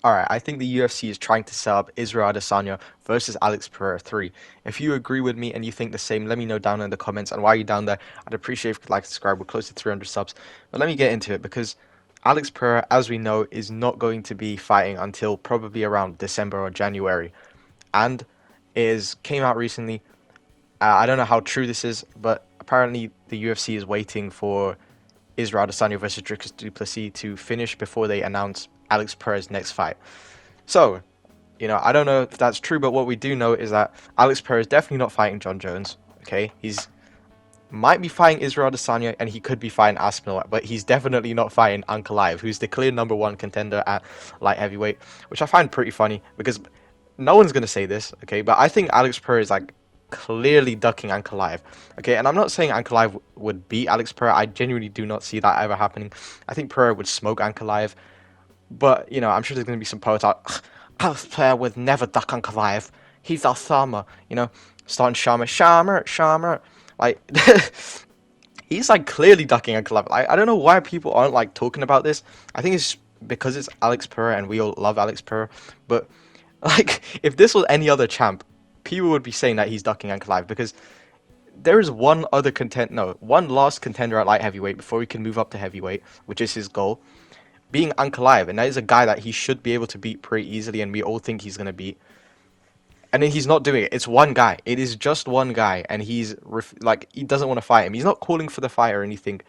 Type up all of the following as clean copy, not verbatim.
Alright, I think the UFC is trying to set up Israel Adesanya versus Alex Pereira 3. If you agree with me and you think the same, let me know down in the comments. And while you're down there, I'd appreciate if you could like, subscribe. We're close to 300 subs. But let me get into it because Alex Pereira, as we know, is not going to be fighting until probably around December or January. And is came out recently. I don't know how true this is, but apparently the UFC is waiting for Israel Adesanya versus dricus Plessis to finish before they announce Alex Pereira's next fight. So, I don't know if that's true, but what we do know is that Alex Pereira is definitely not fighting John Jones. Okay, he's might be fighting Israel Adesanya, and he could be fighting Aspinall, but he's definitely not fighting ankalaev, who's the clear number one contender at light heavyweight, which I find pretty funny because no one's gonna say this, okay? But I think Alex Pereira is like clearly ducking ankalaev, okay? And I'm not saying ankalaev would beat Alex Pereira. I genuinely do not see that ever happening. I think Pereira would smoke ankalaev, but I'm sure there's gonna be some poets out. Alex Pereira would never duck ankalaev. He's our farmer, starting Sharma. Like, he's like clearly ducking ankalaev. I don't know why people aren't like talking about this. I think it's because it's Alex Pereira and we all love Alex Pereira, but like, if this was any other champ, people would be saying that he's ducking ankalaev because there is one last contender at light heavyweight before he can move up to heavyweight, which is his goal, being ankalaev, and that is a guy that he should be able to beat pretty easily, and we all think he's gonna beat. And then he's not doing it. It's one guy. It is just one guy, and he doesn't want to fight him. He's not calling for the fight or anything.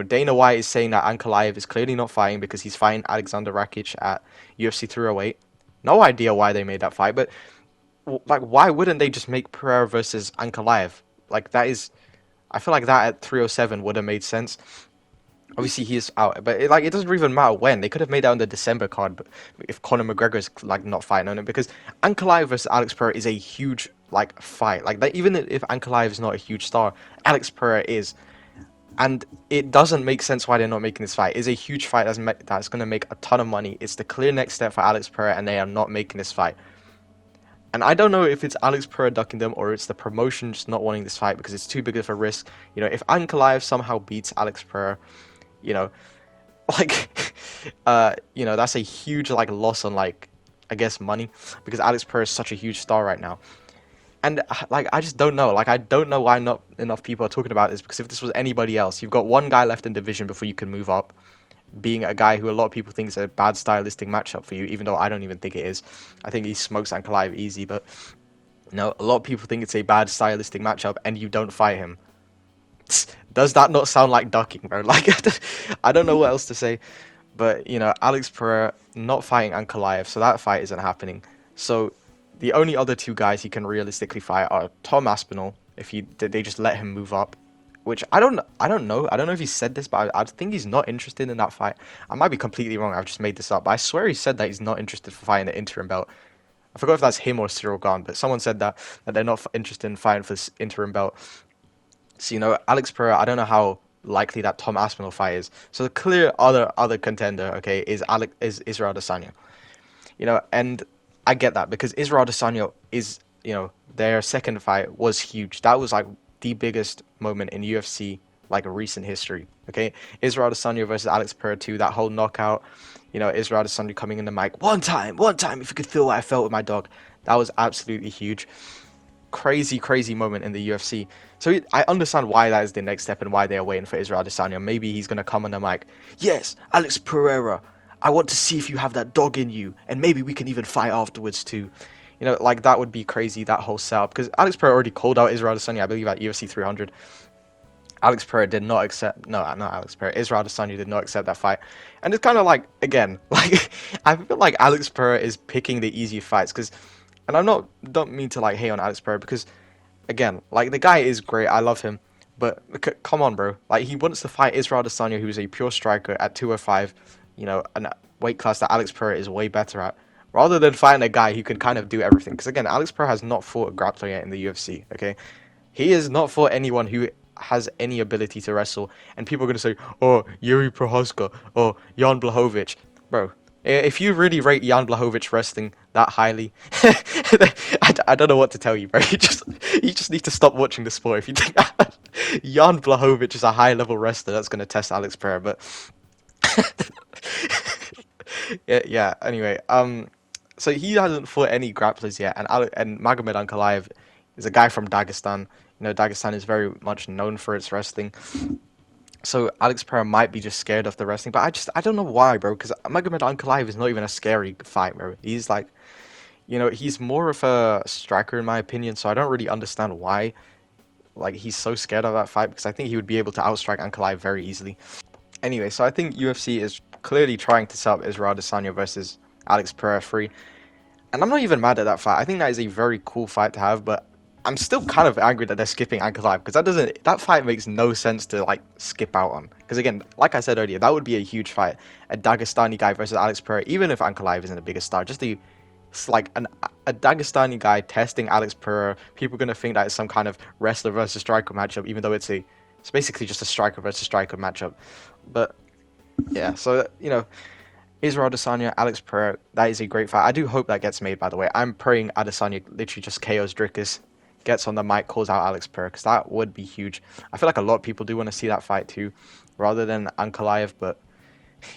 Dana White is saying that Ankalaev is clearly not fighting because he's fighting Alexander Rakic at UFC 308. No idea why they made that fight, but like, why wouldn't they just make Pereira versus Ankalaev? Like, I feel like that at 307 would have made sense. Obviously, he is out, but it doesn't even matter when. They could have made that on the December card, but if Conor McGregor is like not fighting on it, because Ankalaev versus Alex Pereira is a huge like fight. Like that, even if Ankalaev is not a huge star, Alex Pereira is, and it doesn't make sense why they're not making this fight. It's a huge fight that's going to make a ton of money. It's the clear next step for Alex Pereira, and they are not making this fight. And I don't know if it's Alex Pereira ducking them or it's the promotion just not wanting this fight because it's too big of a risk. If Ankalaev somehow beats Alex Pereira, you know, like, that's a huge like loss on like, I guess, money because Alex Pereira is such a huge star right now. And like, I just don't know. Like, I don't know why not enough people are talking about this because if this was anybody else, you've got one guy left in division before you can move up, being a guy who a lot of people think is a bad stylistic matchup for you, even though I don't even think it is. I think he smokes Ankalaev easy, but no, a lot of people think it's a bad stylistic matchup and you don't fight him. Does that not sound like ducking, bro? Like, I don't know what else to say. But, Alex Pereira not fighting Ankalaev, so that fight isn't happening. So, the only other two guys he can realistically fight are Tom Aspinall, if they just let him move up. Which, I don't know. I don't know if he said this, but I think he's not interested in that fight. I might be completely wrong, I've just made this up. But I swear he said that he's not interested for fighting the interim belt. I forgot if that's him or Cyril Gahn, but someone said that they're not interested in fighting for this interim belt. So, Alex Pereira, I don't know how likely that Tom Aspinall fight is. So the clear other contender, okay, is Israel Adesanya. And I get that because Israel Adesanya is, their second fight was huge. That was like the biggest moment in UFC like recent history. Okay, Israel Adesanya versus Alex Pereira 2, that whole knockout. Israel Adesanya coming in the mic, one time, if you could feel what I felt with my dog. That was absolutely huge. Crazy moment in the UFC. So I understand why that is the next step and why they are waiting for Israel Adesanya. Maybe he's gonna come on the mic. Yes, Alex Pereira, I want to see if you have that dog in you, and maybe we can even fight afterwards too. Like that would be crazy. That whole setup because Alex Pereira already called out Israel Adesanya, I believe, at UFC 300. Alex Pereira did not accept. No, not Alex Pereira. Israel Adesanya did not accept that fight, and it's kind of like again, like I feel like Alex Pereira is picking the easy fights because. And don't mean to like hate on Alex Pereira because, again, like the guy is great. I love him, but come on, bro. Like he wants to fight Israel Adesanya, who's a pure striker at 205, a weight class that Alex Pereira is way better at, rather than fighting a guy who can kind of do everything. Because again, Alex Pereira has not fought a grappler yet in the UFC. Okay, he has not fought anyone who has any ability to wrestle. And people are gonna say, oh, Yuri Prohaska, oh, Jan Blachowicz, bro. If you really rate Jan Blachowicz wrestling that highly, I don't know what to tell you, bro. You just need to stop watching the sport if you think Jan Blachowicz is a high level wrestler that's going to test Alex Pereira. But Yeah, yeah. Anyway, so he hasn't fought any grapplers yet, and Magomed Ankalaev is a guy from Dagestan. Dagestan is very much known for its wrestling. So Alex Pereira might be just scared of the wrestling, but I don't know why, bro. Because Magomed Ankalaev is not even a scary fight, bro. He's like, he's more of a striker in my opinion. So I don't really understand why, like, he's so scared of that fight because I think he would be able to outstrike Ankalaev very easily. Anyway, so I think UFC is clearly trying to set up Israel Adesanya versus Alex Pereira 3. And I'm not even mad at that fight. I think that is a very cool fight to have, but I'm still kind of angry that they're skipping Ankalaev because that fight makes no sense to like skip out on. Because again, like I said earlier, that would be a huge fight. A Dagestani guy versus Alex Pereira, even if Ankalaev isn't the biggest star, just it's like a Dagestani guy testing Alex Pereira. People are gonna think that it's some kind of wrestler versus striker matchup, even though it's basically just a striker versus striker matchup. But yeah, so Israel Adesanya, Alex Pereira, that is a great fight. I do hope that gets made, by the way. I'm praying Adesanya literally just KOs dricus, gets on the mic, calls out Alex Pereira, because that would be huge. I feel like a lot of people do want to see that fight too, rather than Ankalaev, but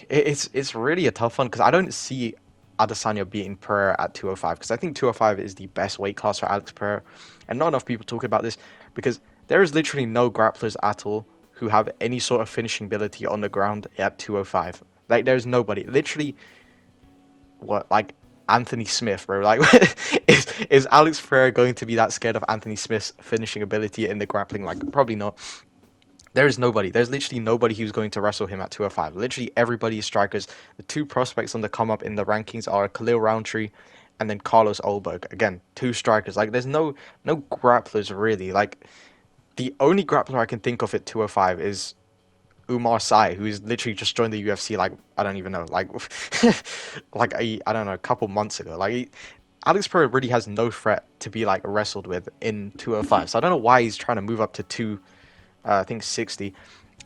it's really a tough one, because I don't see Adesanya beating Pereira at 205, because I think 205 is the best weight class for Alex Pereira, and not enough people talk about this, because there is literally no grapplers at all who have any sort of finishing ability on the ground at 205. Like, there's nobody. Literally, what, like, Anthony Smith, bro? Like, is Alex Pereira going to be that scared of Anthony Smith's finishing ability in the grappling? Like, probably not. There is nobody. There's literally nobody who's going to wrestle him at 205. Literally everybody is strikers. The two prospects on the come up in the rankings are Khalil Roundtree and then Carlos Olberg. Again, two strikers. Like, there's no grapplers really. Like, the only grappler I can think of at 205 is Umar Sai, who's literally just joined the UFC, like, I don't even know, like like I don't know, a couple months ago. Alex Pereira really has no threat to be like wrestled with in 205. So I don't know why he's trying to move up to I think 60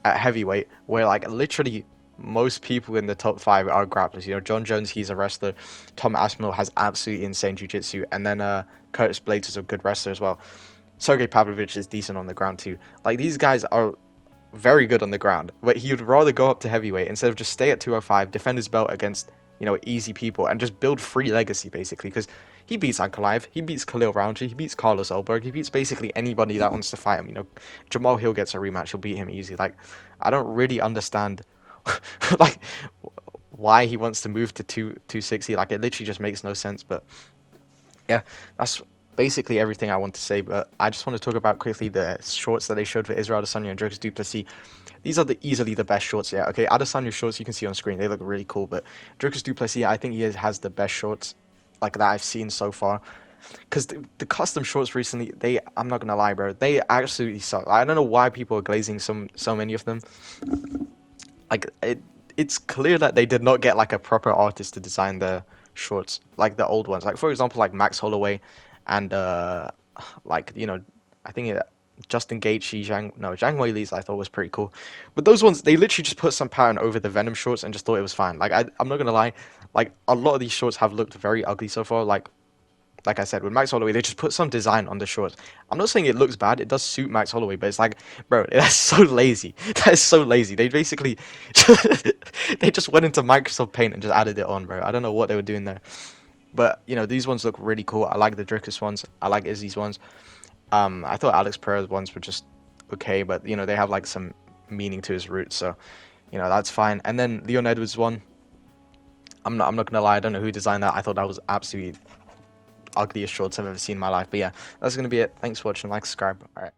at heavyweight, where like literally most people in the top five are grapplers. John Jones, he's a wrestler. Tom Aspinall has absolutely insane jiu-jitsu, and then Curtis Blades is a good wrestler as well. Sergey Pavlovich is decent on the ground too. Like, these guys are very good on the ground, but he would rather go up to heavyweight instead of just stay at 205, defend his belt against, easy people, and just build free legacy, basically, because he beats Ankalaev, he beats Khalil Roundtree, he beats Carlos Olberg, he beats basically anybody that wants to fight him. Jamal Hill gets a rematch, he'll beat him easy. Like, I don't really understand, like, why he wants to move to 260. Like, it literally just makes no sense, but yeah, that's basically everything I want to say. But I just want to talk about quickly the shorts that they showed for Israel Adesanya and dricus du Plessis. These are easily the best shorts. Yeah, okay. Adesanya's shorts you can see on screen, they look really cool. But dricus du Plessis, I think he has the best shorts like that I've seen so far. Because the custom shorts recently, I'm not gonna lie, bro, they absolutely suck. I don't know why people are glazing so many of them. Like, it's clear that they did not get like a proper artist to design the shorts like the old ones. Like, for example, like Max Holloway and like, I think Justin Gaethje, Zhang Weili's I thought was pretty cool, but those ones, they literally just put some pattern over the Venom shorts and just thought it was fine. Like, I'm not gonna lie, like, a lot of these shorts have looked very ugly so far. Like I said, with Max Holloway, they just put some design on the shorts. I'm not saying it looks bad. It does suit Max Holloway, but it's like, bro, that's so lazy. That is so lazy. They basically, they just went into Microsoft Paint and just added it on, bro. I don't know what they were doing there. But, these ones look really cool. I like the dricus ones. I like Izzy's ones. I thought Alex Pereira's ones were just okay, but, they have, like, some meaning to his roots. So, that's fine. And then Leon Edwards' one, I'm not gonna lie. I don't know who designed that. I thought that was absolutely ugliest shorts I've ever seen in my life. But yeah, that's gonna be it. Thanks for watching. Like, subscribe. All right.